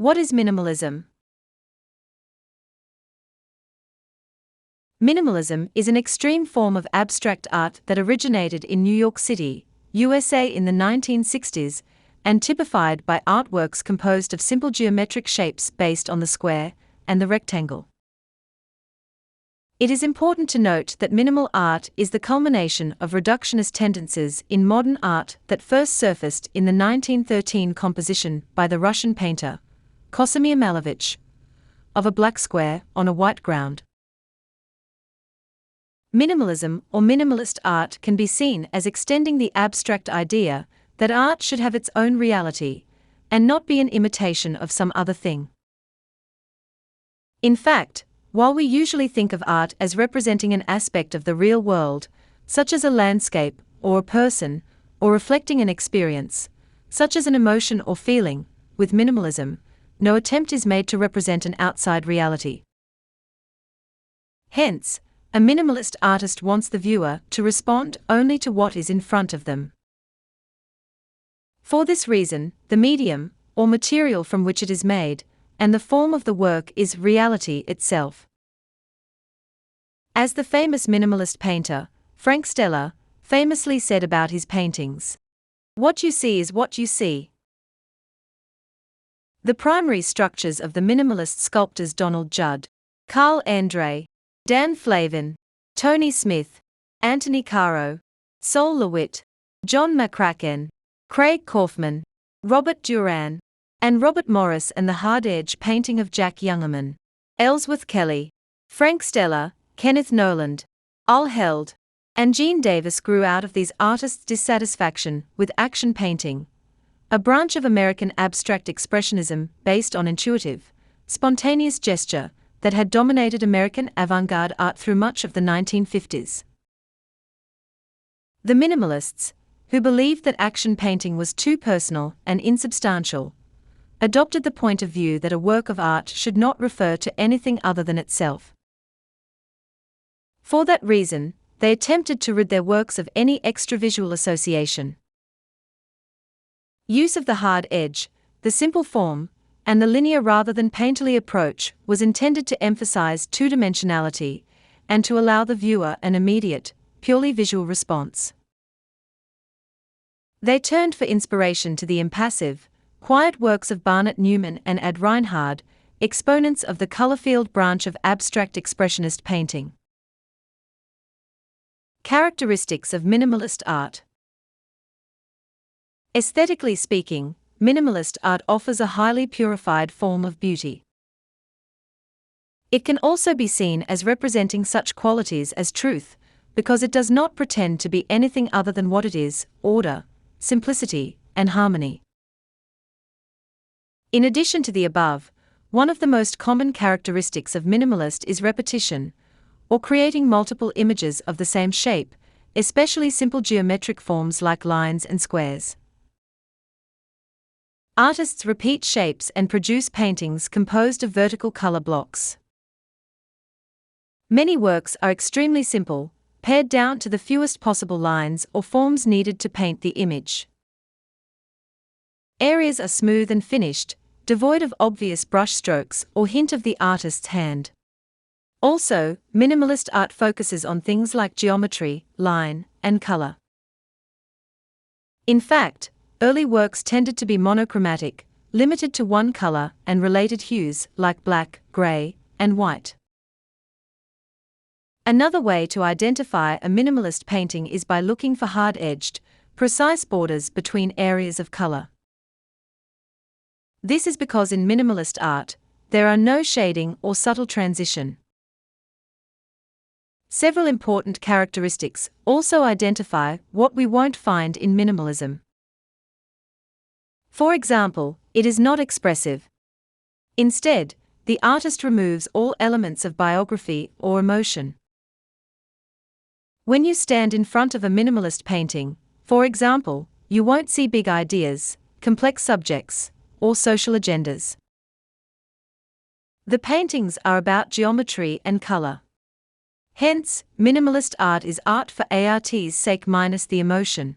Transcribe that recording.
What is minimalism? Minimalism is an extreme form of abstract art that originated in New York City, USA in the 1960s, and typified by artworks composed of simple geometric shapes based on the square and the rectangle. It is important to note that minimal art is the culmination of reductionist tendencies in modern art that first surfaced in the 1913 composition by the Russian painter, Kazimir Malevich, of a black square on a white ground. Minimalism or minimalist art can be seen as extending the abstract idea that art should have its own reality and not be an imitation of some other thing. In fact, while we usually think of art as representing an aspect of the real world, such as a landscape or a person, or reflecting an experience, such as an emotion or feeling, with minimalism, no attempt is made to represent an outside reality. Hence, a minimalist artist wants the viewer to respond only to what is in front of them. For this reason, the medium, or material from which it is made, and the form of the work is reality itself. As the famous minimalist painter, Frank Stella, famously said about his paintings, "What you see is what you see." The primary structures of the minimalist sculptors Donald Judd, Carl Andre, Dan Flavin, Tony Smith, Anthony Caro, Sol LeWitt, John McCracken, Craig Kaufman, Robert Duran, and Robert Morris, and the hard-edge painting of Jack Youngerman, Ellsworth Kelly, Frank Stella, Kenneth Noland, Al Held, and Gene Davis grew out of these artists' dissatisfaction with action painting, a branch of American abstract expressionism based on intuitive, spontaneous gesture that had dominated American avant-garde art through much of the 1950s. The minimalists, who believed that action painting was too personal and insubstantial, adopted the point of view that a work of art should not refer to anything other than itself. For that reason, they attempted to rid their works of any extravisual association. Use of the hard edge, the simple form, and the linear rather than painterly approach was intended to emphasize two-dimensionality and to allow the viewer an immediate, purely visual response. They turned for inspiration to the impassive, quiet works of Barnett Newman and Ad Reinhard, exponents of the color-field branch of abstract expressionist painting. Characteristics of minimalist art. Aesthetically speaking, minimalist art offers a highly purified form of beauty. It can also be seen as representing such qualities as truth, because it does not pretend to be anything other than what it is: order, simplicity, and harmony. In addition to the above, one of the most common characteristics of minimalist is repetition, or creating multiple images of the same shape, especially simple geometric forms like lines and squares. Artists repeat shapes and produce paintings composed of vertical color blocks. Many works are extremely simple, pared down to the fewest possible lines or forms needed to paint the image. Areas are smooth and finished, devoid of obvious brush strokes or hint of the artist's hand. Also, minimalist art focuses on things like geometry, line, and color. In fact, early works tended to be monochromatic, limited to one color and related hues like black, gray, and white. Another way to identify a minimalist painting is by looking for hard-edged, precise borders between areas of color. This is because in minimalist art, there are no shading or subtle transition. Several important characteristics also identify what we won't find in minimalism. For example, it is not expressive. Instead, the artist removes all elements of biography or emotion. When you stand in front of a minimalist painting, for example, you won't see big ideas, complex subjects, or social agendas. The paintings are about geometry and color. Hence, minimalist art is art for art's sake minus the emotion.